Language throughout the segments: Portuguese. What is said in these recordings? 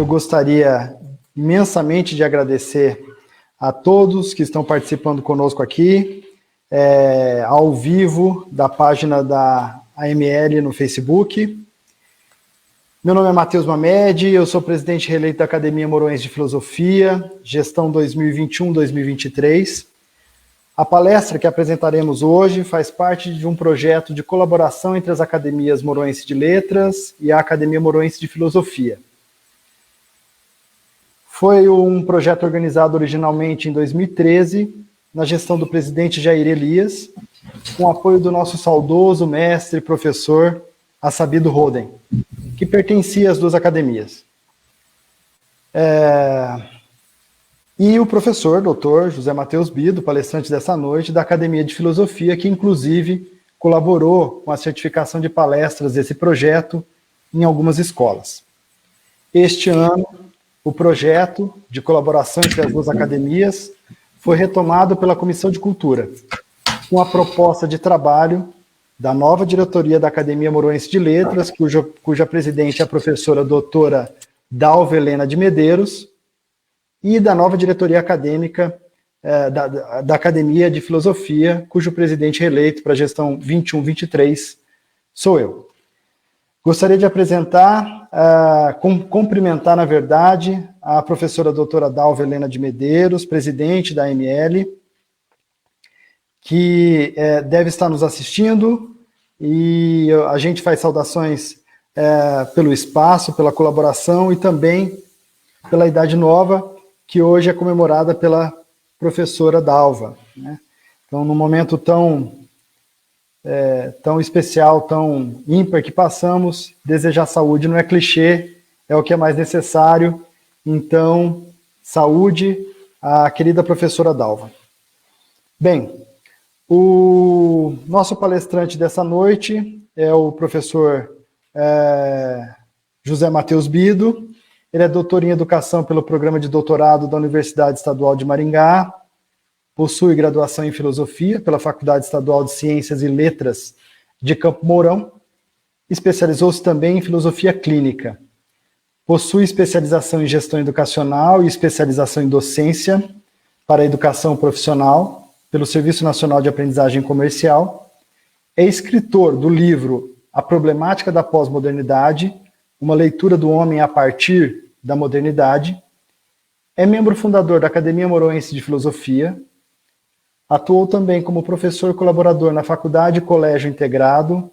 eu gostaria imensamente de agradecer a todos que estão participando conosco aqui, ao vivo, da página da AML no Facebook. Meu nome é Matheus Mamed, eu sou presidente reeleito da Academia Moronense de Filosofia, gestão 2021-2023. A palestra que apresentaremos hoje faz parte de um projeto de colaboração entre as Academias Moronense de Letras e a Academia Moronense de Filosofia. Foi um projeto organizado originalmente em 2013, na gestão do presidente Jair Elias, com apoio do nosso saudoso mestre e professor Assabido Roden, que pertencia às duas academias. E o professor, doutor José Matheus Bido, palestrante dessa noite, da Academia de Filosofia, que inclusive colaborou com a certificação de palestras desse projeto em algumas escolas. Este ano, o projeto de colaboração entre as duas academias foi retomado pela Comissão de Cultura, com a proposta de trabalho da nova diretoria da Academia Moronense de Letras, cuja presidente é a professora doutora Dalva Helena de Medeiros, e da nova diretoria acadêmica da Academia de Filosofia, cujo presidente reeleito para a gestão 21-23 sou eu. Gostaria de apresentar, cumprimentar, na verdade, a professora doutora Dalva Helena de Medeiros, presidente da AML, que deve estar nos assistindo, e a gente faz saudações pelo espaço, pela colaboração e também pela Idade Nova, que hoje é comemorada pela professora Dalva, né? Então, num momento tão especial, tão ímpar que passamos, desejar saúde não é clichê, é o que é mais necessário. Então, saúde à querida professora Dalva. Bem, o nosso palestrante dessa noite é o professor José Matheus Bido. Ele é doutor em Educação pelo Programa de Doutorado da Universidade Estadual de Maringá, possui graduação em Filosofia pela Faculdade Estadual de Ciências e Letras de Campo Mourão, especializou-se também em Filosofia Clínica. Possui especialização em Gestão Educacional e especialização em Docência para a Educação Profissional pelo Serviço Nacional de Aprendizagem Comercial. É escritor do livro A Problemática da Pós-Modernidade, uma leitura do homem a partir da modernidade. É membro fundador da Academia Moronense de Filosofia. Atuou também como professor colaborador na Faculdade Colégio Integrado,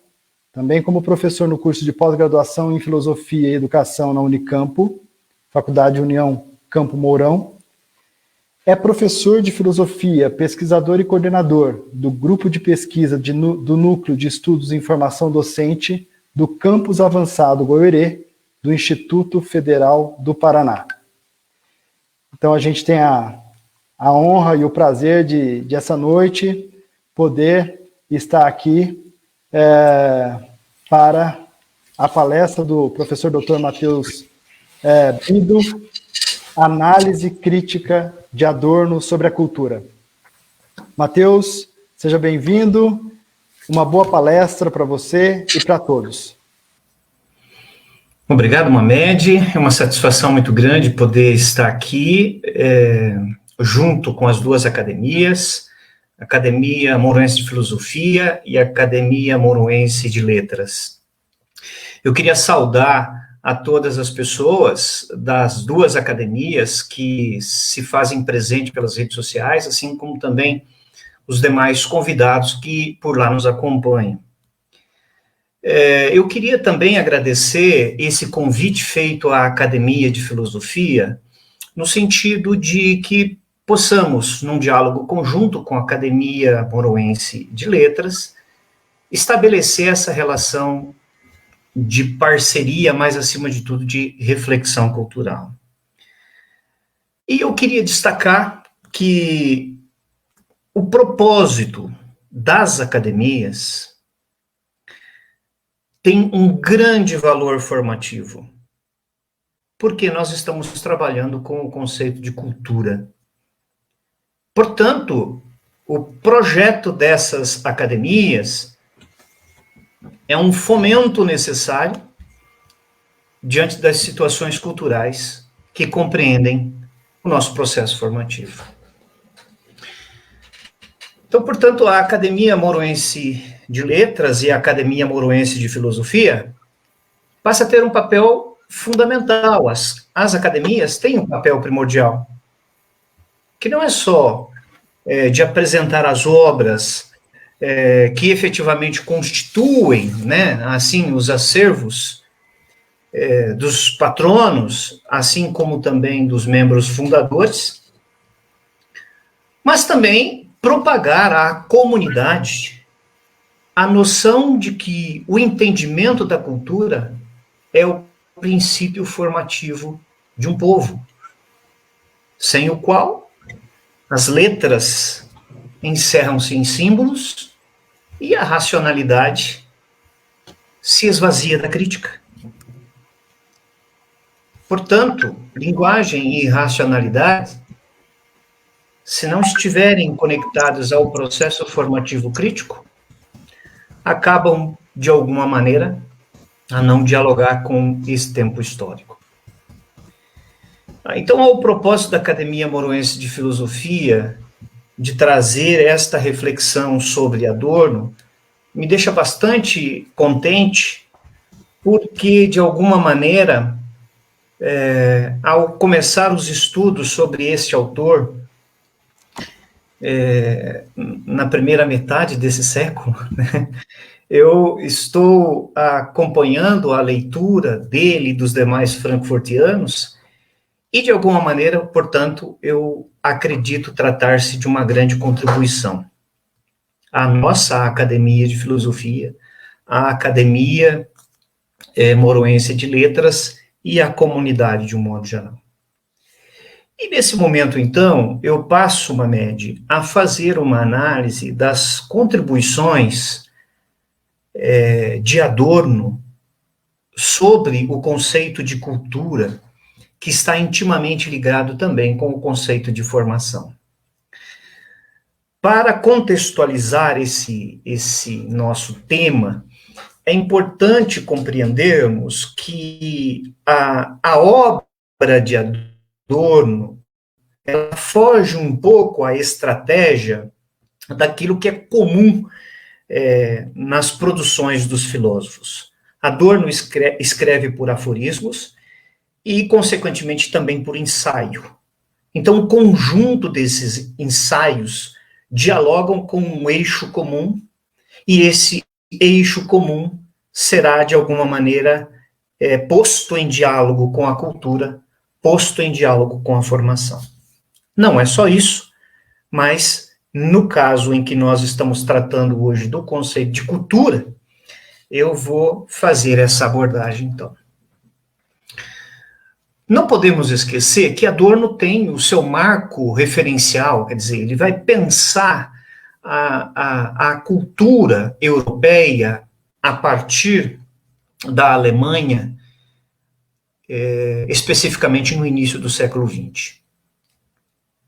também como professor no curso de pós-graduação em Filosofia e Educação na Unicampo, Faculdade União Campo Mourão. É professor de Filosofia, pesquisador e coordenador do Grupo de Pesquisa do Núcleo de Estudos em Formação Docente do Campus Avançado Goiorê, do Instituto Federal do Paraná. Então, a gente tem a honra e o prazer de essa noite, poder estar aqui para a palestra do professor Dr. Matheus Bido, Análise Crítica de Adorno sobre a Cultura. Matheus, seja bem-vindo. Uma boa palestra para você e para todos. Obrigado, Mamed. É uma satisfação muito grande poder estar aqui junto com as duas academias, a Academia Moronense de Filosofia e a Academia Moronense de Letras. Eu queria saudar a todas as pessoas das duas academias que se fazem presente pelas redes sociais, assim como também os demais convidados que por lá nos acompanham. Eu queria também agradecer esse convite feito à Academia de Filosofia, no sentido de que possamos, num diálogo conjunto com a Academia Moronense de Letras, estabelecer essa relação de parceria, mas, acima de tudo, de reflexão cultural. E eu queria destacar que o propósito das academias tem um grande valor formativo, porque nós estamos trabalhando com o conceito de cultura. Portanto, o projeto dessas academias é um fomento necessário diante das situações culturais que compreendem o nosso processo formativo. Então, portanto, a Academia Moroense de Letras e a Academia Moroense de Filosofia passa a ter um papel fundamental. As academias têm um papel primordial, que não é só de apresentar as obras que efetivamente constituem, né, assim, os acervos dos patronos, assim como também dos membros fundadores, mas também propagar à comunidade a noção de que o entendimento da cultura é o princípio formativo de um povo, sem o qual as letras encerram-se em símbolos e a racionalidade se esvazia da crítica. Portanto, linguagem e racionalidade, se não estiverem conectados ao processo formativo crítico, acabam, de alguma maneira, a não dialogar com esse tempo histórico. Então, ao propósito da Academia Moroense de Filosofia, de trazer esta reflexão sobre Adorno, me deixa bastante contente, porque, de alguma maneira, ao começar os estudos sobre este autor, na primeira metade desse século, né, eu estou acompanhando a leitura dele e dos demais frankfurtianos, e, de alguma maneira, portanto, eu acredito tratar-se de uma grande contribuição à nossa Academia de Filosofia, à Academia Moroense de Letras e à comunidade de um modo geral. E nesse momento, então, eu passo, Mamed, a fazer uma análise das contribuições de Adorno sobre o conceito de cultura, que está intimamente ligado também com o conceito de formação. Para contextualizar esse nosso tema, é importante compreendermos que a obra de Adorno ela foge um pouco à estratégia daquilo que é comum nas produções dos filósofos. Adorno escreve por aforismos e, consequentemente, também por ensaio. Então, o conjunto desses ensaios dialogam com um eixo comum, e esse eixo comum será, de alguma maneira, posto em diálogo com a cultura, posto em diálogo com a formação. Não é só isso, mas, no caso em que nós estamos tratando hoje do conceito de cultura, eu vou fazer essa abordagem, então. Não podemos esquecer que Adorno tem o seu marco referencial, quer dizer, ele vai pensar a cultura europeia a partir da Alemanha, especificamente no início do século XX.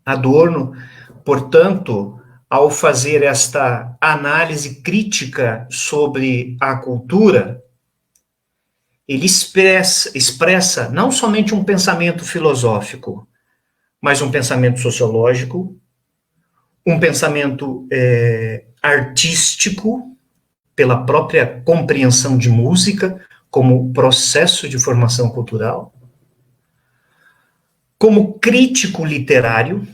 Adorno, portanto, ao fazer esta análise crítica sobre a cultura, ele expressa não somente um pensamento filosófico, mas um pensamento sociológico, um pensamento artístico, pela própria compreensão de música como processo de formação cultural, como crítico literário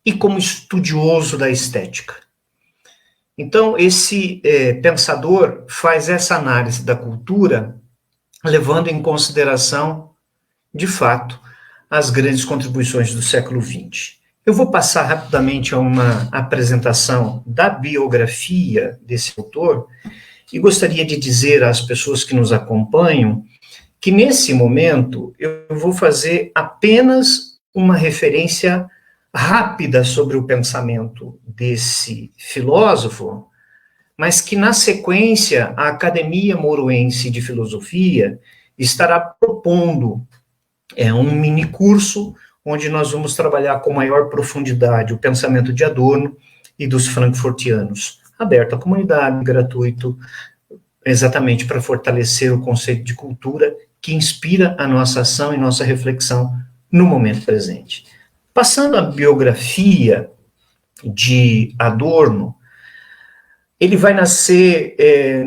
e como estudioso da estética. Então, esse pensador faz essa análise da cultura, levando em consideração, de fato, as grandes contribuições do século XX. Eu vou passar rapidamente a uma apresentação da biografia desse autor, e gostaria de dizer às pessoas que nos acompanham que, nesse momento, eu vou fazer apenas uma referência rápida sobre o pensamento desse filósofo, mas que, na sequência, a Academia Moroense de Filosofia estará propondo um minicurso onde nós vamos trabalhar com maior profundidade o pensamento de Adorno e dos frankfurtianos, aberto à comunidade, gratuito, exatamente para fortalecer o conceito de cultura que inspira a nossa ação e nossa reflexão no momento presente. Passando a biografia de Adorno, ele vai nascer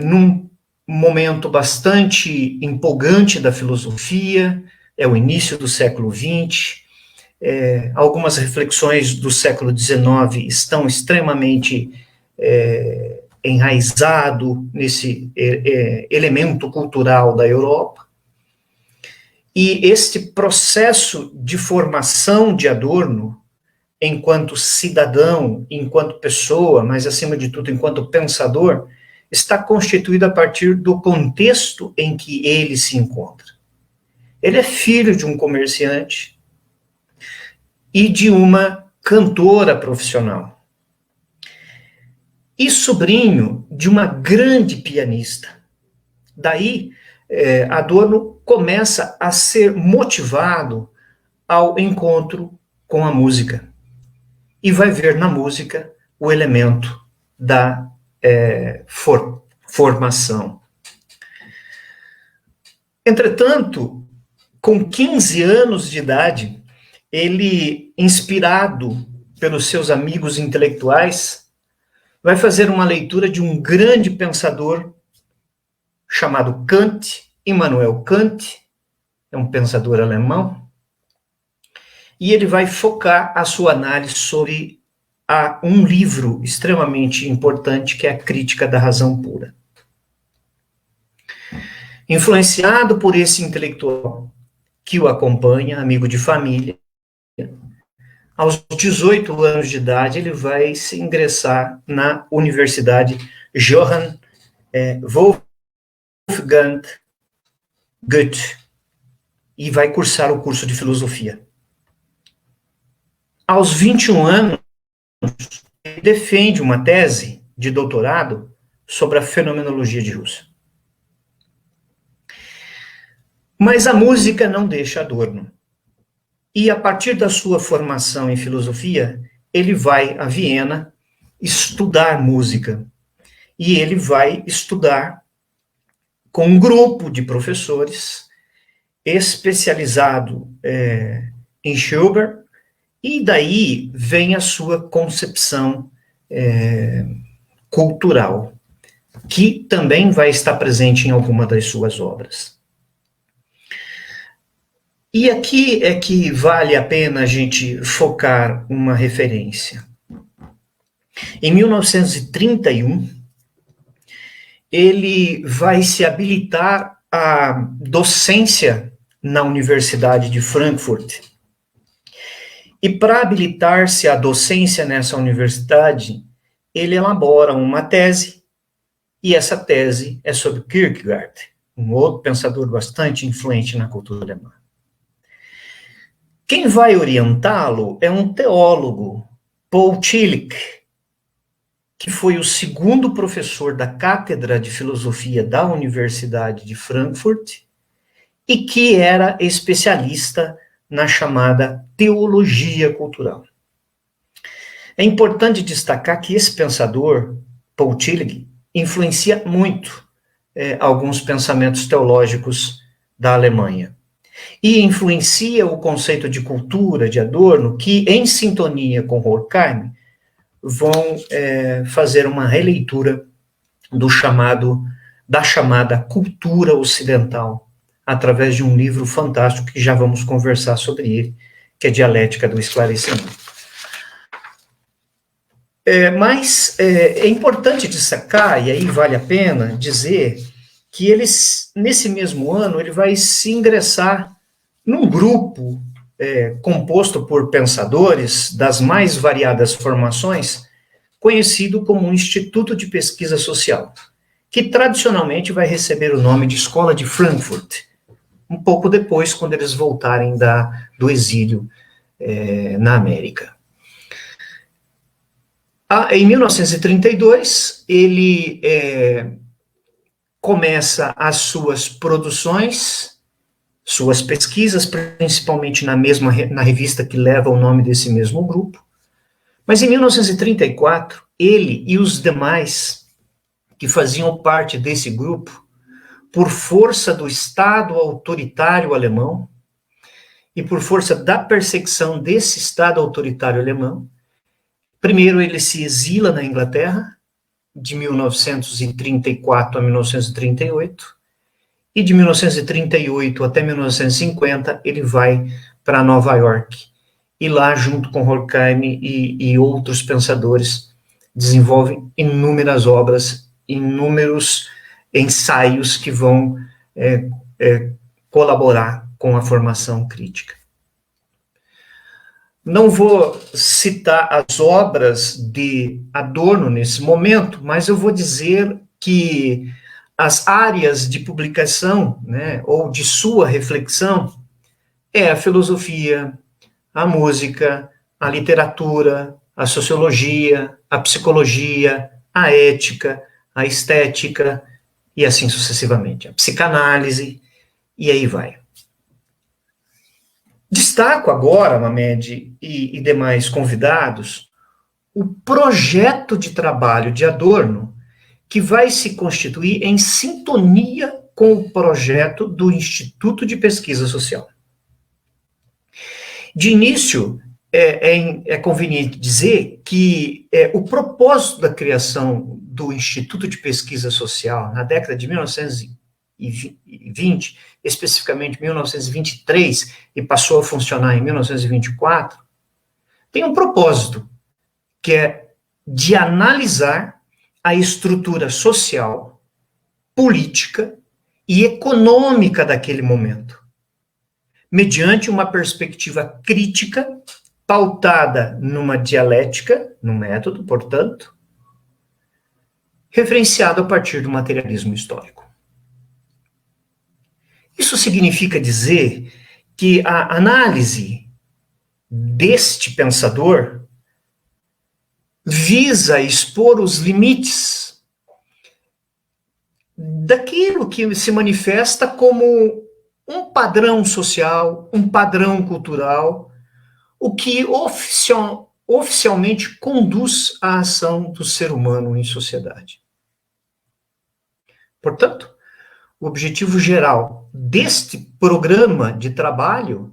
num momento bastante empolgante da filosofia, é o início do século XX, algumas reflexões do século XIX estão extremamente enraizado nesse elemento cultural da Europa, e este processo de formação de Adorno, enquanto cidadão, enquanto pessoa, mas acima de tudo enquanto pensador, está constituído a partir do contexto em que ele se encontra. Ele é filho de um comerciante e de uma cantora profissional, e sobrinho de uma grande pianista. Daí, Adorno começa a ser motivado ao encontro com a música, e vai ver na música o elemento da formação. Entretanto, com 15 anos de idade, ele, inspirado pelos seus amigos intelectuais, vai fazer uma leitura de um grande pensador chamado Kant, Immanuel Kant, é um pensador alemão, e ele vai focar a sua análise sobre um livro extremamente importante, que é a Crítica da Razão Pura. Influenciado por esse intelectual que o acompanha, amigo de família, aos 18 anos de idade, ele vai se ingressar na Universidade Johann Wolfgang Goethe e vai cursar o curso de filosofia. Aos 21 anos, ele defende uma tese de doutorado sobre a fenomenologia de Husserl. Mas a música não deixa Adorno. E a partir da sua formação em filosofia, ele vai a Viena estudar música. E ele vai estudar com um grupo de professores especializado em Schubert, e daí vem a sua concepção cultural, que também vai estar presente em alguma das suas obras. E aqui é que vale a pena a gente focar uma referência. Em 1931, ele vai se habilitar à docência na Universidade de Frankfurt. E para habilitar-se à docência nessa universidade, ele elabora uma tese, e essa tese é sobre Kierkegaard, um outro pensador bastante influente na cultura alemã. Quem vai orientá-lo é um teólogo, Paul Tillich, que foi o segundo professor da Cátedra de Filosofia da Universidade de Frankfurt e que era especialista na chamada teologia cultural. É importante destacar que esse pensador, Paul Tillich, influencia muito alguns pensamentos teológicos da Alemanha. E influencia o conceito de cultura de Adorno, que, em sintonia com Horkheim, vão fazer uma releitura da chamada cultura ocidental, através de um livro fantástico que já vamos conversar sobre ele, que é Dialética do Esclarecimento. Mas é importante destacar, e aí vale a pena dizer, que nesse mesmo ano, ele vai se ingressar num grupo composto por pensadores das mais variadas formações, conhecido como Instituto de Pesquisa Social, que tradicionalmente vai receber o nome de Escola de Frankfurt, um pouco depois, quando eles voltarem do exílio na América. Em 1932, ele começa as suas produções, suas pesquisas, principalmente na revista que leva o nome desse mesmo grupo. Mas em 1934, ele e os demais que faziam parte desse grupo por força do Estado autoritário alemão e por força da perseguição desse Estado autoritário alemão. Primeiro ele se exila na Inglaterra, de 1934 a 1938, e de 1938 até 1950 ele vai para Nova York, e lá, junto com Horkheim e outros pensadores, desenvolvem inúmeras obras, inúmeros ensaios que vão colaborar com a formação crítica. Não vou citar as obras de Adorno nesse momento, mas eu vou dizer que as áreas de publicação, né, ou de sua reflexão, é a filosofia, a música, a literatura, a sociologia, a psicologia, a ética, a estética, e assim sucessivamente, a psicanálise, e aí vai. Destaco agora, Mamed e demais convidados, o projeto de trabalho de Adorno, que vai se constituir em sintonia com o projeto do Instituto de Pesquisa Social. De início, é conveniente dizer que o propósito da criação do Instituto de Pesquisa Social na década de 1920, especificamente 1923, e passou a funcionar em 1924, tem um propósito, que é de analisar a estrutura social, política e econômica daquele momento, mediante uma perspectiva crítica, pautada numa dialética, num método, portanto, referenciado a partir do materialismo histórico. Isso significa dizer que a análise deste pensador visa expor os limites daquilo que se manifesta como um padrão social, um padrão cultural, o que oficialmente conduz à ação do ser humano em sociedade. Portanto, o objetivo geral deste programa de trabalho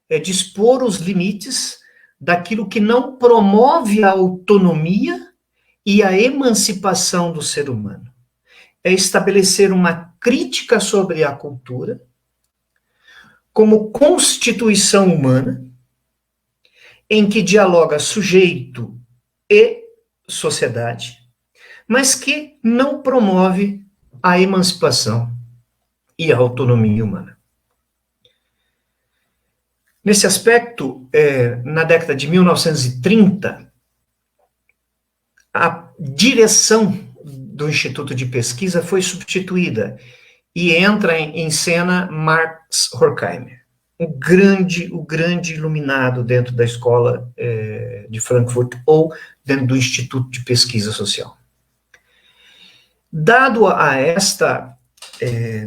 é dispor os limites daquilo que não promove a autonomia e a emancipação do ser humano. É estabelecer uma crítica sobre a cultura como constituição humana, em que dialoga sujeito e sociedade, mas que não promove a emancipação e a autonomia humana. Nesse aspecto, na década de 1930, a direção do Instituto de Pesquisa foi substituída e entra em cena Max Horkheimer, o grande iluminado dentro da escola de Frankfurt ou dentro do Instituto de Pesquisa Social. Dado a esta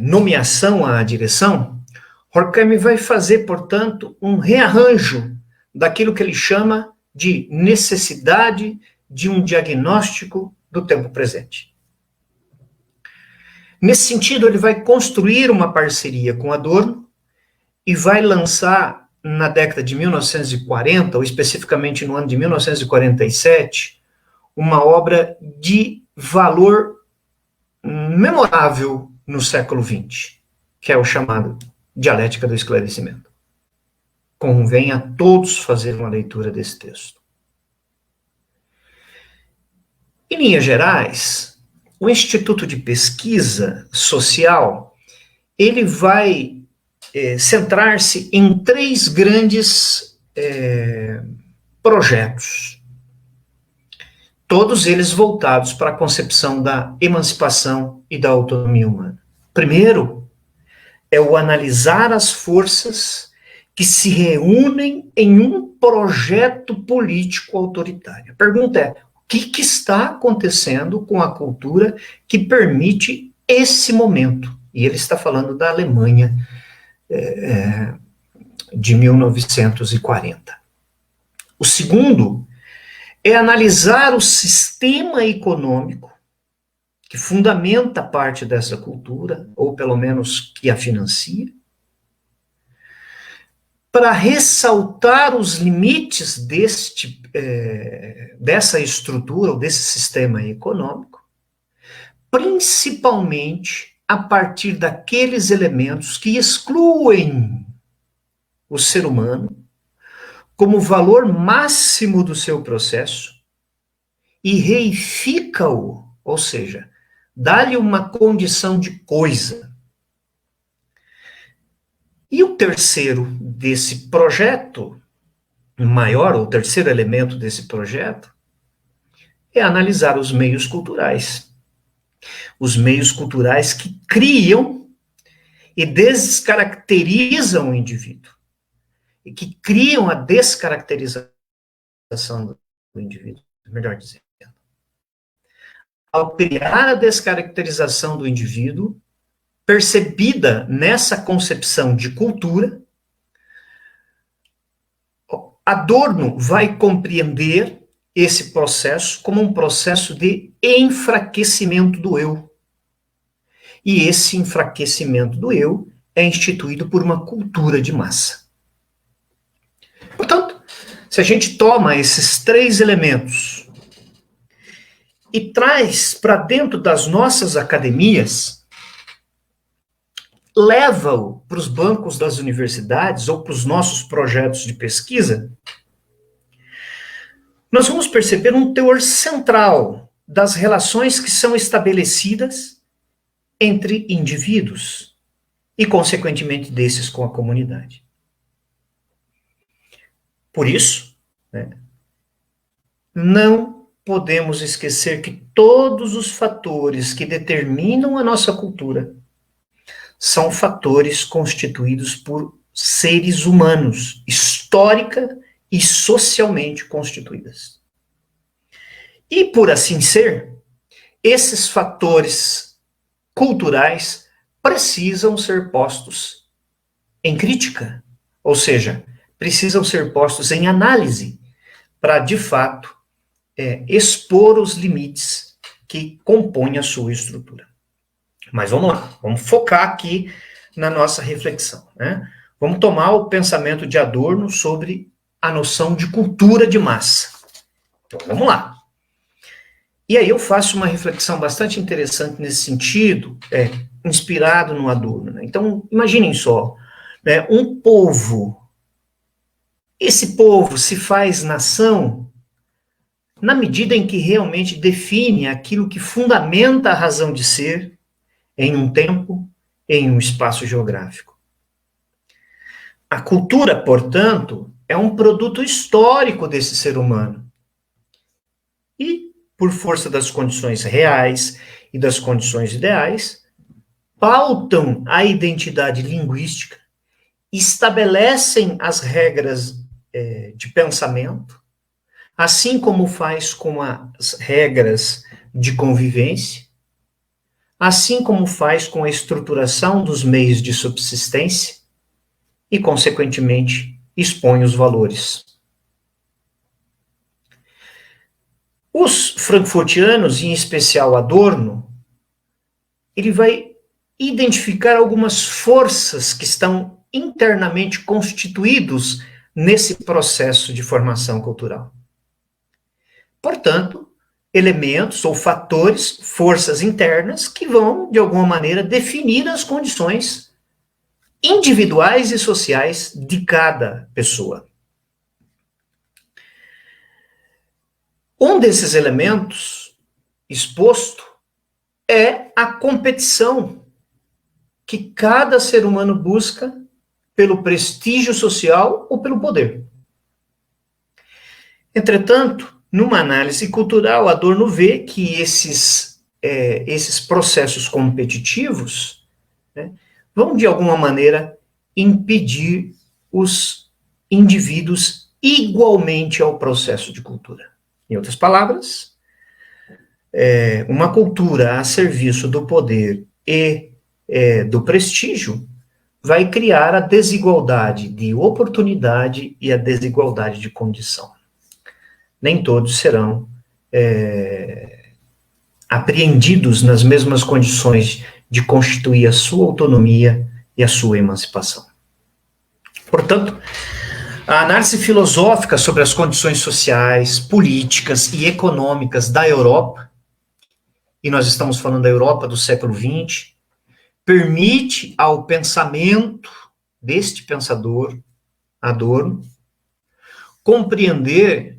nomeação à direção, Horkheimer vai fazer, portanto, um rearranjo daquilo que ele chama de necessidade de um diagnóstico do tempo presente. Nesse sentido, ele vai construir uma parceria com Adorno e vai lançar, na década de 1940, ou especificamente no ano de 1947, uma obra de valor memorável no século XX, que é o chamado Dialética do Esclarecimento. Convém a todos fazer uma leitura desse texto. Em linhas gerais, o Instituto de Pesquisa Social, ele vai centrar-se em três grandes projetos, todos eles voltados para a concepção da emancipação e da autonomia humana. Primeiro, é o analisar as forças que se reúnem em um projeto político autoritário. A pergunta é, o que está acontecendo com a cultura que permite esse momento? E ele está falando da Alemanha de 1940. O segundo é analisar o sistema econômico que fundamenta parte dessa cultura, ou pelo menos que a financia, para ressaltar os limites dessa estrutura, ou desse sistema econômico, principalmente a partir daqueles elementos que excluem o ser humano como valor máximo do seu processo e reifica-o, ou seja, dá-lhe uma condição de coisa. E o terceiro desse projeto, maior, ou o terceiro elemento desse projeto, é analisar os meios culturais. Os meios culturais que criam e descaracterizam o indivíduo. E que criam a descaracterização do indivíduo, melhor dizendo. Ao criar a descaracterização do indivíduo, percebida nessa concepção de cultura, Adorno vai compreender esse processo como um processo de enfraquecimento do eu. E esse enfraquecimento do eu é instituído por uma cultura de massa. Portanto, se a gente toma esses três elementos e traz para dentro das nossas academias, leva-o para os bancos das universidades ou para os nossos projetos de pesquisa, nós vamos perceber um teor central das relações que são estabelecidas entre indivíduos e, consequentemente, desses com a comunidade. Por isso, não podemos esquecer que todos os fatores que determinam a nossa cultura são fatores constituídos por seres humanos, histórica e socialmente constituídas. E, por assim ser, esses fatores culturais precisam ser postos em crítica, ou seja, precisam ser postos em análise para, de fato, expor os limites que compõem a sua estrutura. Mas vamos lá, vamos focar aqui na nossa reflexão, né? Vamos tomar o pensamento de Adorno sobre a noção de cultura de massa. Então, vamos lá. E aí eu faço uma reflexão bastante interessante nesse sentido, inspirado no Adorno, né? Então, imaginem só, né, um povo. Esse povo se faz nação na medida em que realmente define aquilo que fundamenta a razão de ser em um tempo, em um espaço geográfico. A cultura, portanto, é um produto histórico desse ser humano. E, por força das condições reais e das condições ideais, pautam a identidade linguística, estabelecem as regras de pensamento, assim como faz com as regras de convivência, assim como faz com a estruturação dos meios de subsistência e, consequentemente, expõe os valores. Os frankfurtianos, em especial Adorno, ele vai identificar algumas forças que estão internamente constituídos nesse processo de formação cultural. Portanto, elementos ou fatores, forças internas, que vão, de alguma maneira, definir as condições individuais e sociais de cada pessoa. Um desses elementos exposto é a competição que cada ser humano busca pelo prestígio social ou pelo poder. Entretanto, numa análise cultural, Adorno vê que esses processos competitivos, né, vão, de alguma maneira, impedir os indivíduos igualmente ao processo de cultura. Em outras palavras, uma cultura a serviço do poder e do prestígio vai criar a desigualdade de oportunidade e a desigualdade de condição. Nem todos serão apreendidos nas mesmas condições de constituir a sua autonomia e a sua emancipação. Portanto, a análise filosófica sobre as condições sociais, políticas e econômicas da Europa, e nós estamos falando da Europa do século XX, permite ao pensamento deste pensador, Adorno, compreender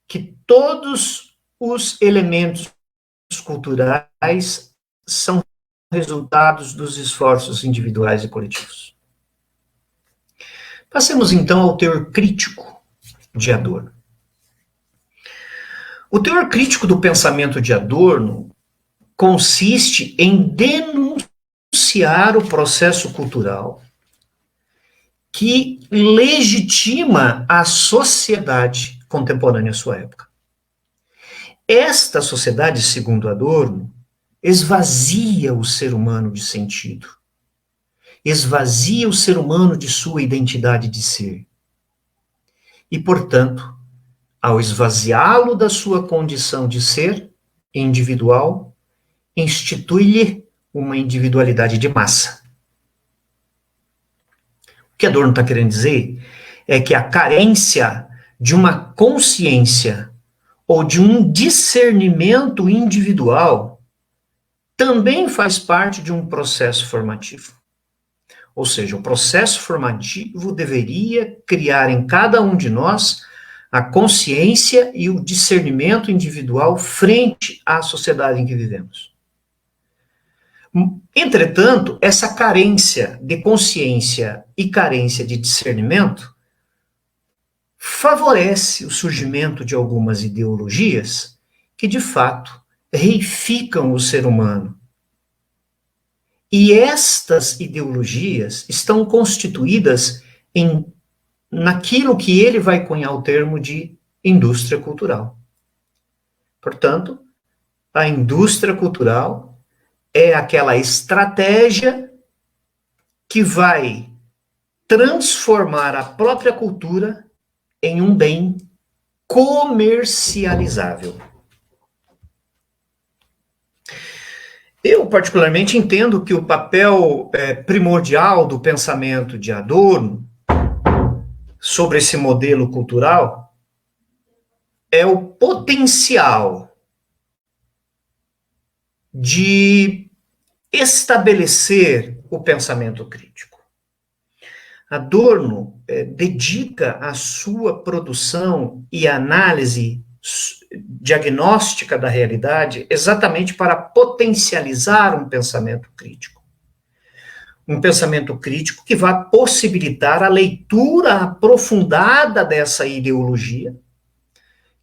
que todos os elementos culturais são resultados dos esforços individuais e coletivos. Passemos então ao teor crítico de Adorno. O teor crítico do pensamento de Adorno consiste em denunciar o processo cultural que legitima a sociedade contemporânea à sua época. Esta sociedade, segundo Adorno, esvazia o ser humano de sentido, esvazia o ser humano de sua identidade de ser. E, portanto, ao esvaziá-lo da sua condição de ser individual, institui-lhe uma individualidade de massa. O que Adorno está querendo dizer é que a carência de uma consciência ou de um discernimento individual também faz parte de um processo formativo. Ou seja, o processo formativo deveria criar em cada um de nós a consciência e o discernimento individual frente à sociedade em que vivemos. Entretanto, essa carência de consciência e carência de discernimento favorece o surgimento de algumas ideologias que, de fato, reificam o ser humano. E estas ideologias estão constituídas naquilo que ele vai cunhar o termo de indústria cultural. Portanto, a indústria cultural é aquela estratégia que vai transformar a própria cultura em um bem comercializável. Eu, particularmente, entendo que o papel primordial do pensamento de Adorno sobre esse modelo cultural é o potencial de estabelecer o pensamento crítico. Adorno dedica a sua produção e análise diagnóstica da realidade exatamente para potencializar um pensamento crítico. Um pensamento crítico que vai possibilitar a leitura aprofundada dessa ideologia,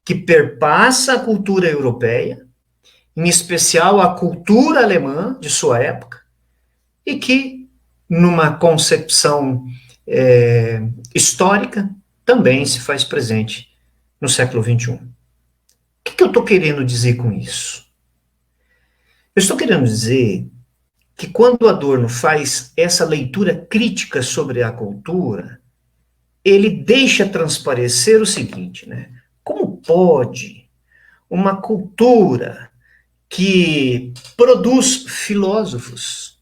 que perpassa a cultura europeia, em especial a cultura alemã de sua época, e que, numa concepção histórica, também se faz presente no século XXI. O que eu estou querendo dizer com isso? Eu estou querendo dizer que quando Adorno faz essa leitura crítica sobre a cultura, ele deixa transparecer o seguinte, né? Como pode uma cultura que produz filósofos,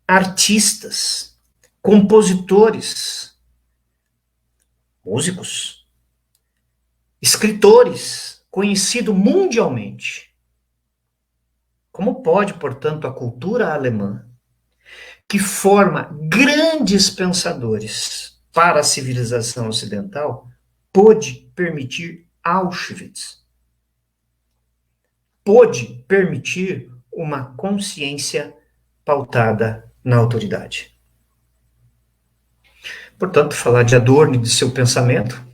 artistas, compositores, músicos, escritores, conhecido mundialmente. Como pode, portanto, a cultura alemã, que forma grandes pensadores para a civilização ocidental, pôde permitir Auschwitz, pôde permitir uma consciência pautada na autoridade. Portanto, falar de Adorno e de seu pensamento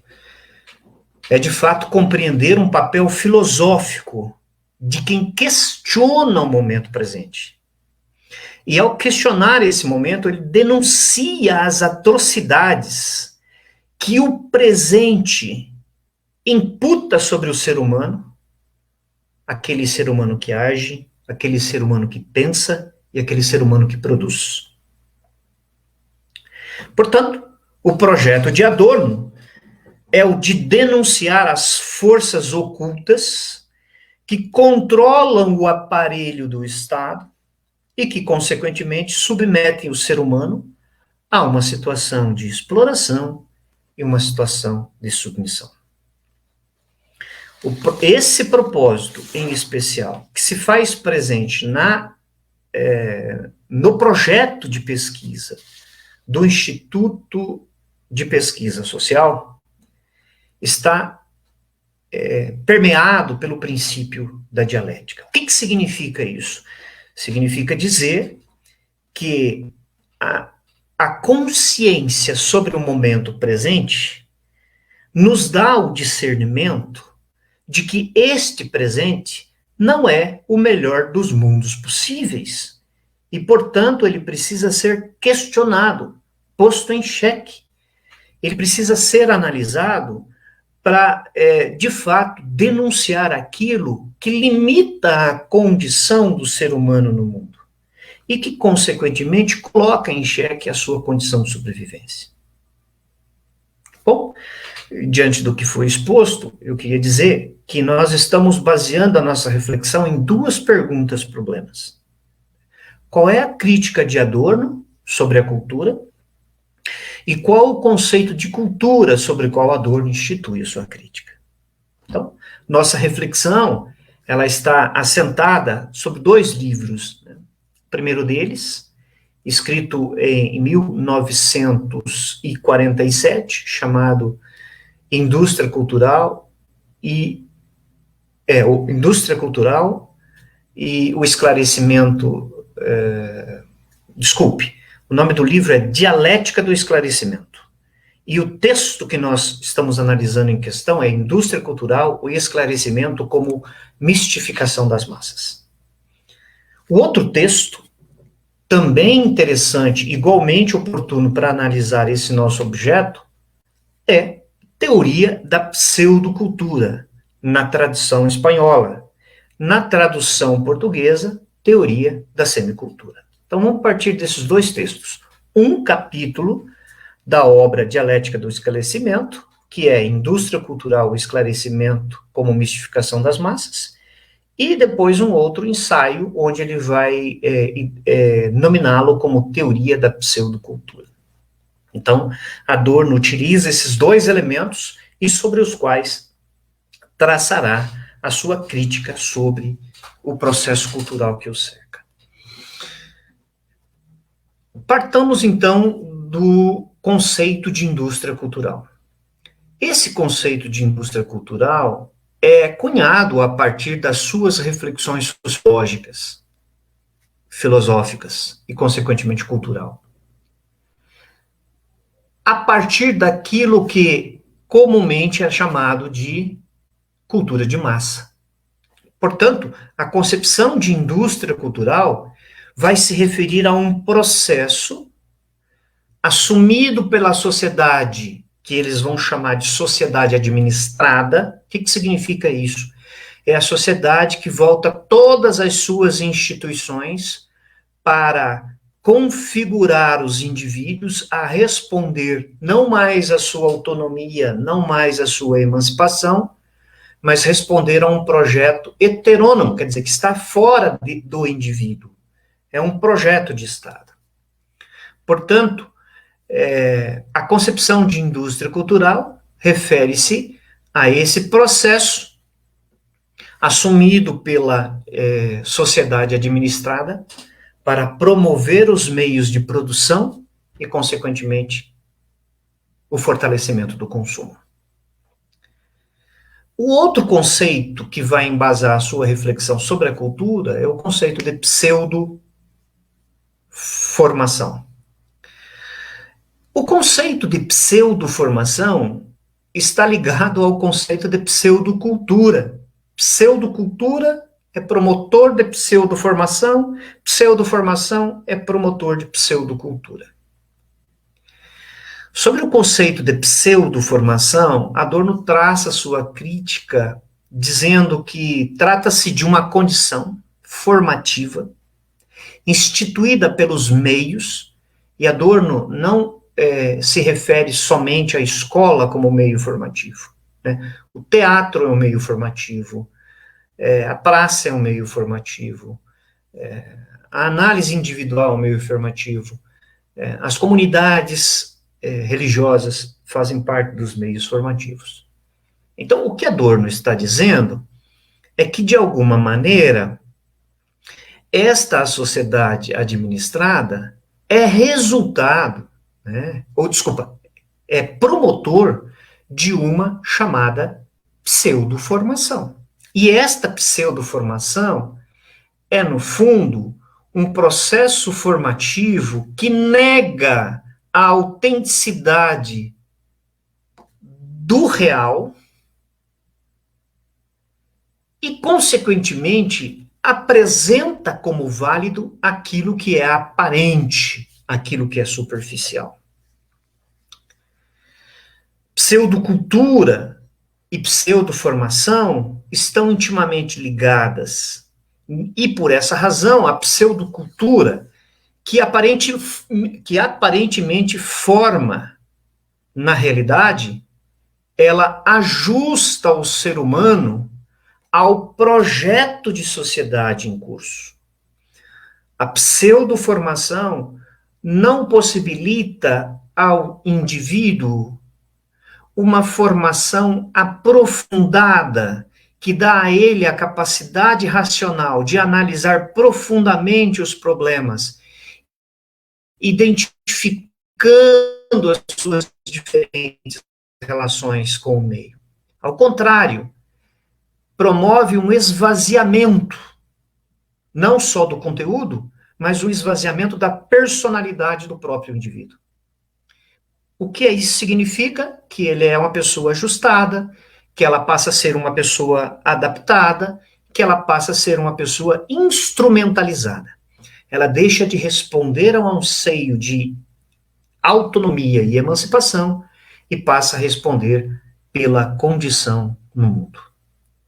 é, de fato, compreender um papel filosófico de quem questiona o momento presente. E, ao questionar esse momento, ele denuncia as atrocidades que o presente imputa sobre o ser humano, aquele ser humano que age, aquele ser humano que pensa e aquele ser humano que produz. Portanto, o projeto de Adorno é o de denunciar as forças ocultas que controlam o aparelho do Estado e que, consequentemente, submetem o ser humano a uma situação de exploração e uma situação de submissão. Esse propósito, em especial, que se faz presente no projeto de pesquisa do Instituto de Pesquisa Social, está permeado pelo princípio da dialética. O que significa isso? Significa dizer que a consciência sobre o momento presente nos dá o discernimento de que este presente não é o melhor dos mundos possíveis e, portanto, ele precisa ser questionado, posto em xeque. Ele precisa ser analisado para, de fato, denunciar aquilo que limita a condição do ser humano no mundo e que, consequentemente, coloca em xeque a sua condição de sobrevivência. Bom, diante do que foi exposto, eu queria dizer que nós estamos baseando a nossa reflexão em duas perguntas-problemas. Qual é a crítica de Adorno sobre a cultura? E qual o conceito de cultura sobre o qual Adorno institui a sua crítica? Então, nossa reflexão, ela está assentada sobre dois livros. Né? O primeiro deles, escrito em 1947, chamado Indústria Cultural Indústria Cultural e o Esclarecimento, o nome do livro é Dialética do Esclarecimento. E o texto que nós estamos analisando em questão é Indústria Cultural, o Esclarecimento como Mistificação das Massas. O outro texto, também interessante, igualmente oportuno para analisar esse nosso objeto, é Teoria da Pseudocultura, na tradução espanhola. Na tradução portuguesa, Teoria da Semicultura. Então, vamos partir desses dois textos. Um capítulo da obra Dialética do Esclarecimento, que é Indústria Cultural e Esclarecimento como Mistificação das Massas, e depois um outro ensaio, onde ele vai nominá-lo como Teoria da Pseudocultura. Então, Adorno utiliza esses dois elementos e sobre os quais traçará a sua crítica sobre o processo cultural que o cerca. Partamos, então, do conceito de indústria cultural. Esse conceito de indústria cultural é cunhado a partir das suas reflexões sociológicas, filosóficas e, consequentemente, cultural. A partir daquilo que comumente é chamado de cultura de massa. Portanto, a concepção de indústria cultural vai se referir a um processo assumido pela sociedade, que eles vão chamar de sociedade administrada. O que significa isso? É a sociedade que volta todas as suas instituições para configurar os indivíduos a responder não mais à sua autonomia, não mais à sua emancipação, mas responder a um projeto heterônomo, quer dizer, que está fora do indivíduo. É um projeto de Estado. Portanto, a concepção de indústria cultural refere-se a esse processo assumido pela sociedade administrada para promover os meios de produção e, consequentemente, o fortalecimento do consumo. O outro conceito que vai embasar a sua reflexão sobre a cultura é o conceito de pseudo-formação. O conceito de pseudo-formação está ligado ao conceito de pseudocultura. Pseudocultura é promotor de pseudo-formação é promotor de pseudocultura. Sobre o conceito de pseudo-formação, Adorno traça sua crítica dizendo que trata-se de uma condição formativa instituída pelos meios, e Adorno não se refere somente à escola como meio formativo. Né? O teatro é um meio formativo, A praça é um meio formativo, a análise individual é um meio formativo, as comunidades religiosas fazem parte dos meios formativos. Então, o que Adorno está dizendo é que, de alguma maneira, esta sociedade administrada é resultado, né, ou desculpa, é promotor de uma chamada pseudoformação. E esta pseudoformação é, no fundo, um processo formativo que nega a autenticidade do real e, consequentemente, apresenta como válido aquilo que é aparente, aquilo que é superficial. Pseudocultura e pseudoformação estão intimamente ligadas. E, por essa razão, a pseudocultura, que aparentemente forma, na realidade, ela ajusta o ser humano ao projeto de sociedade em curso. A pseudoformação não possibilita ao indivíduo uma formação aprofundada que dá a ele a capacidade racional de analisar profundamente os problemas, identificando as suas diferentes relações com o meio. Ao contrário, promove um esvaziamento, não só do conteúdo, mas o esvaziamento da personalidade do próprio indivíduo. O que isso significa? Que ele é uma pessoa ajustada, que ela passa a ser uma pessoa adaptada, que ela passa a ser uma pessoa instrumentalizada. Ela deixa de responder ao anseio de autonomia e emancipação e passa a responder pela condição no mundo,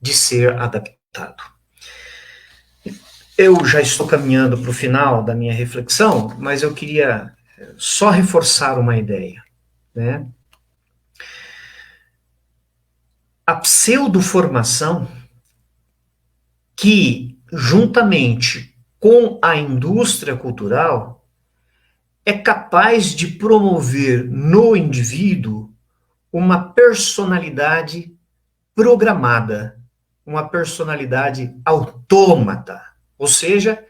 de ser adaptado. Eu já estou caminhando para o final da minha reflexão, mas eu queria só reforçar uma ideia, né? A pseudoformação, que, juntamente com a indústria cultural, é capaz de promover no indivíduo uma personalidade programada, uma personalidade autômata, ou seja,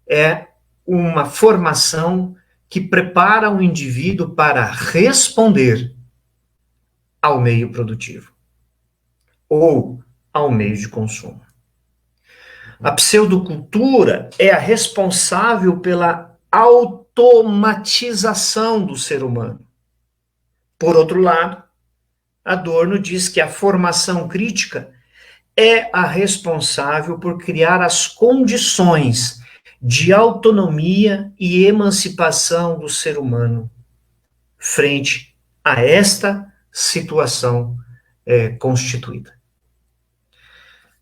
é uma formação que prepara o indivíduo para responder ao meio produtivo ou ao meio de consumo. A pseudocultura é a responsável pela automatização do ser humano. Por outro lado, Adorno diz que a formação crítica é a responsável por criar as condições de autonomia e emancipação do ser humano frente a esta situação constituída.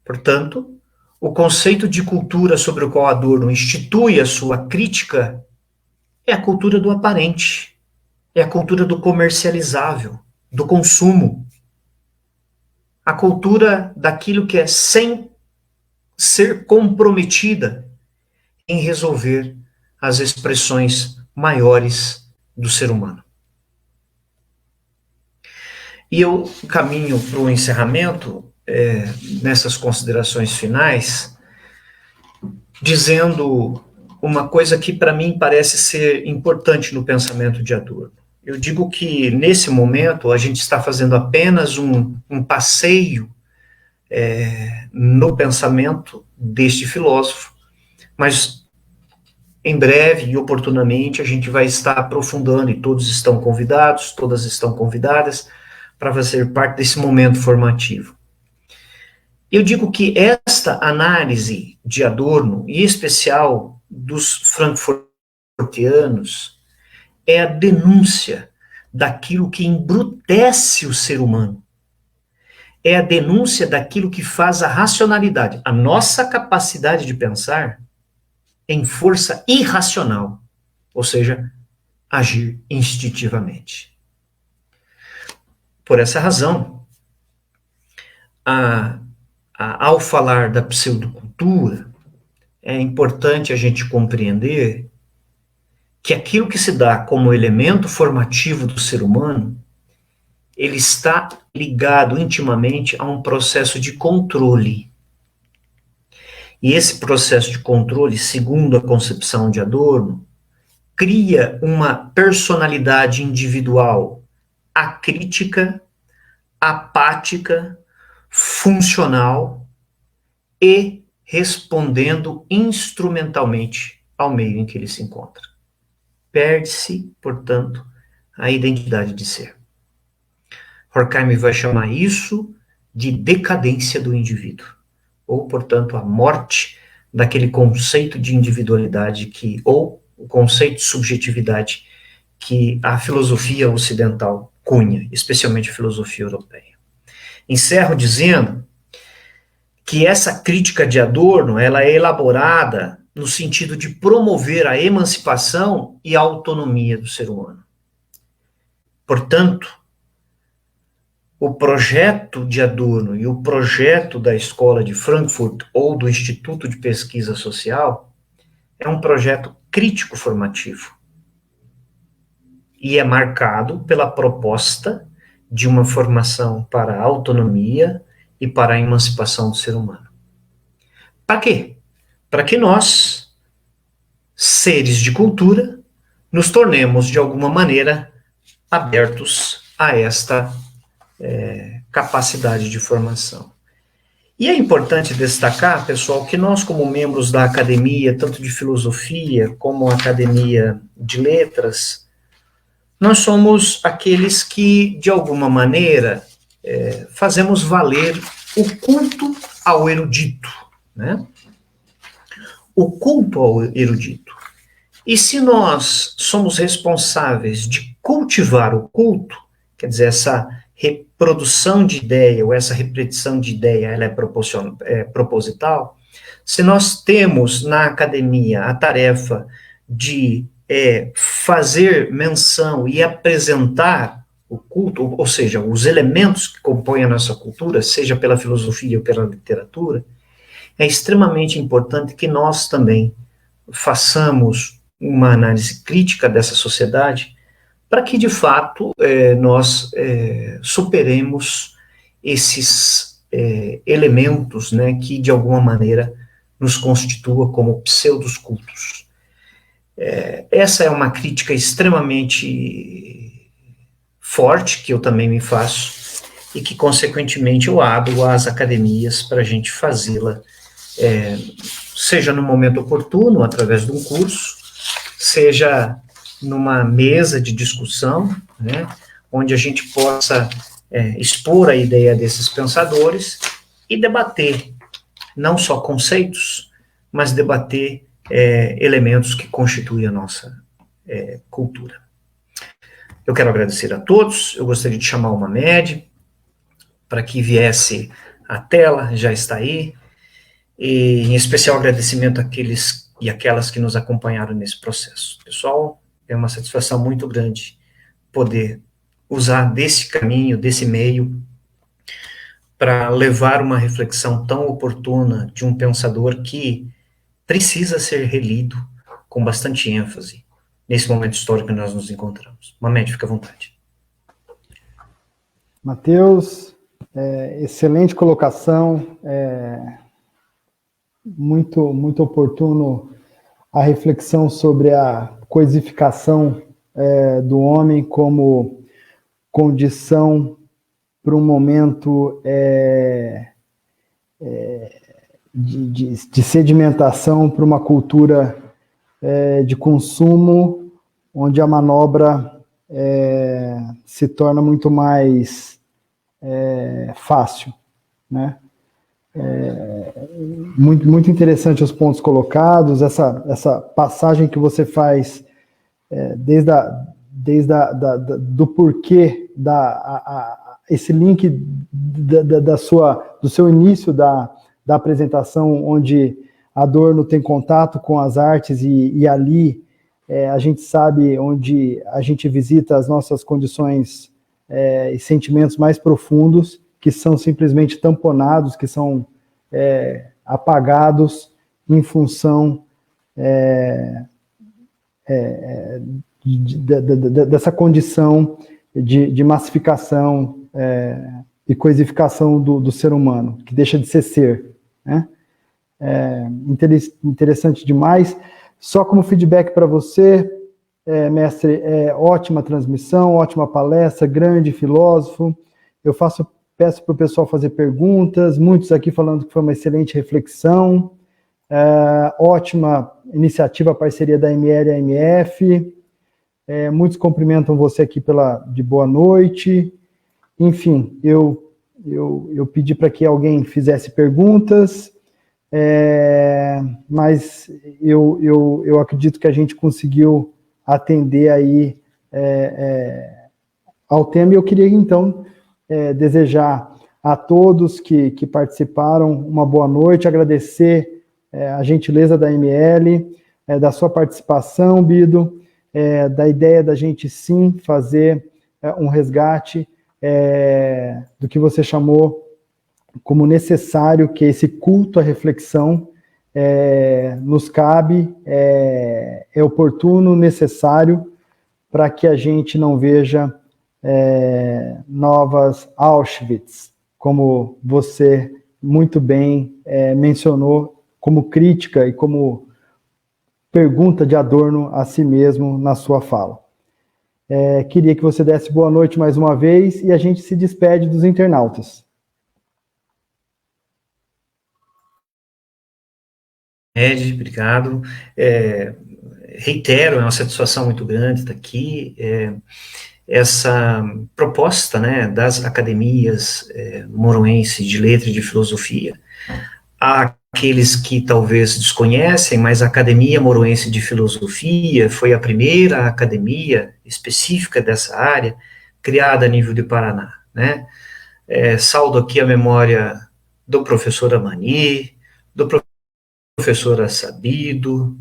Portanto, o conceito de cultura sobre o qual Adorno institui a sua crítica é a cultura do aparente, é a cultura do comercializável, do consumo, a cultura daquilo que é sem ser comprometida em resolver as expressões maiores do ser humano. E eu caminho para o encerramento, nessas considerações finais, dizendo uma coisa que para mim parece ser importante no pensamento de Adorno. Eu digo que, nesse momento, a gente está fazendo apenas um passeio no pensamento deste filósofo, mas em breve e oportunamente a gente vai estar aprofundando, e todos estão convidados, todas estão convidadas, para fazer parte desse momento formativo. Eu digo que esta análise de Adorno, em especial dos frankfurtianos, é a denúncia daquilo que embrutece o ser humano. É a denúncia daquilo que faz a racionalidade, a nossa capacidade de pensar, em força irracional, ou seja, agir instintivamente. Por essa razão, a ao falar da pseudocultura, é importante a gente compreender que aquilo que se dá como elemento formativo do ser humano, ele está ligado intimamente a um processo de controle. E esse processo de controle, segundo a concepção de Adorno, cria uma personalidade individual acrítica, apática, funcional e respondendo instrumentalmente ao meio em que ele se encontra. Perde-se, portanto, a identidade de ser. Horkheim vai chamar isso de decadência do indivíduo, ou, portanto, a morte daquele conceito de individualidade ou o conceito de subjetividade que a filosofia ocidental cunha, especialmente a filosofia europeia. Encerro dizendo que essa crítica de Adorno, ela é elaborada no sentido de promover a emancipação e a autonomia do ser humano. Portanto, o projeto de Adorno e o projeto da Escola de Frankfurt ou do Instituto de Pesquisa Social é um projeto crítico formativo e é marcado pela proposta de uma formação para a autonomia e para a emancipação do ser humano. Para quê? Para que nós, seres de cultura, nos tornemos, de alguma maneira, abertos a esta capacidade de formação. E é importante destacar, pessoal, que nós, como membros da academia, tanto de filosofia como a academia de letras, nós somos aqueles que, de alguma maneira, fazemos valer o culto ao erudito, né? O culto ao erudito. E se nós somos responsáveis de cultivar o culto, quer dizer, essa reprodução de ideia, ou essa repetição de ideia, ela é proposital, se nós temos na academia a tarefa de fazer menção e apresentar o culto, ou seja, os elementos que compõem a nossa cultura, seja pela filosofia ou pela literatura, é extremamente importante que nós também façamos uma análise crítica dessa sociedade, para que, de fato, nós superemos esses elementos, né, que, de alguma maneira, nos constitua como pseudos cultos. Essa é uma crítica extremamente forte, que eu também me faço, e que, consequentemente, eu abro às academias para a gente fazê-la, seja no momento oportuno, através de um curso, seja numa mesa de discussão, né, onde a gente possa expor a ideia desses pensadores e debater não só conceitos, mas debater elementos que constituem a nossa cultura. Eu quero agradecer a todos, eu gostaria de chamar uma MED para que viesse à tela, já está aí, e em especial agradecimento àqueles e aquelas que nos acompanharam nesse processo. Pessoal, é uma satisfação muito grande poder usar desse caminho, desse meio, para levar uma reflexão tão oportuna de um pensador que precisa ser relido com bastante ênfase nesse momento histórico que nós nos encontramos. Mamed, fica à vontade. Matheus, excelente colocação, muito, muito oportuno a reflexão sobre a coisificação do homem como condição para um momento de sedimentação para uma cultura de consumo, onde a manobra se torna muito mais fácil, né? Muito, muito interessante os pontos colocados, essa passagem que você faz desde do porquê, esse link do seu início da apresentação, onde Adorno tem contato com as artes e ali a gente sabe onde a gente visita as nossas condições e sentimentos mais profundos, que são simplesmente tamponados, que são apagados em função dessa condição de massificação e coisificação do ser humano, que deixa de ser, né? Interessante demais. Só como feedback para você, mestre, ótima transmissão, ótima palestra, grande filósofo. Eu peço para o pessoal fazer perguntas, muitos aqui falando que foi uma excelente reflexão, ótima iniciativa, parceria da ML e AMF, muitos cumprimentam você aqui de boa noite. Enfim, eu pedi para que alguém fizesse perguntas, mas eu acredito que a gente conseguiu atender aí ao tema, e eu queria então desejar a todos que participaram uma boa noite, agradecer a gentileza da ML, da sua participação, Bido, da ideia da gente sim fazer um resgate do que você chamou como necessário, que esse culto à reflexão nos cabe, é oportuno, necessário, para que a gente não veja novas Auschwitz, como você muito bem mencionou, como crítica e como pergunta de Adorno a si mesmo na sua fala. Queria que você desse boa noite mais uma vez e a gente se despede dos internautas. Ed, obrigado. Reitero, é uma satisfação muito grande estar aqui. Essa proposta, né, das academias moroenses de letra e de filosofia, há aqueles que talvez desconhecem, mas a Academia Moroense de Filosofia foi a primeira academia específica dessa área criada a nível de Paraná, né? Saldo aqui a memória do professor Amani, do professor Assabido,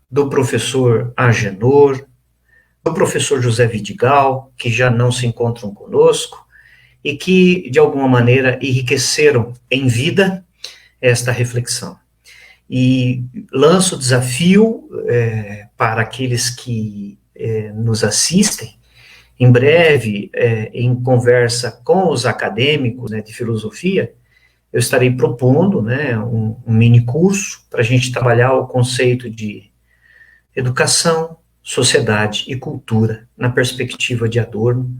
do professor Agenor, do professor José Vidigal, que já não se encontram conosco, e que, de alguma maneira, enriqueceram em vida esta reflexão. E lanço o desafio para aqueles que nos assistem, em breve, em conversa com os acadêmicos, né, de filosofia, eu estarei propondo, né, um mini curso para a gente trabalhar o conceito de educação, sociedade e cultura na perspectiva de Adorno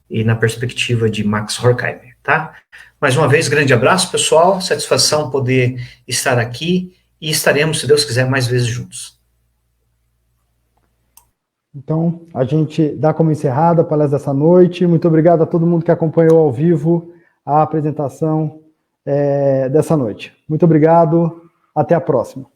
e na perspectiva de Max Horkheimer, tá? Mais uma vez, grande abraço, pessoal, satisfação poder estar aqui e estaremos, se Deus quiser, mais vezes juntos. Então, a gente dá como encerrada a palestra dessa noite. Muito obrigado a todo mundo que acompanhou ao vivo a apresentação dessa noite. Muito obrigado, até a próxima.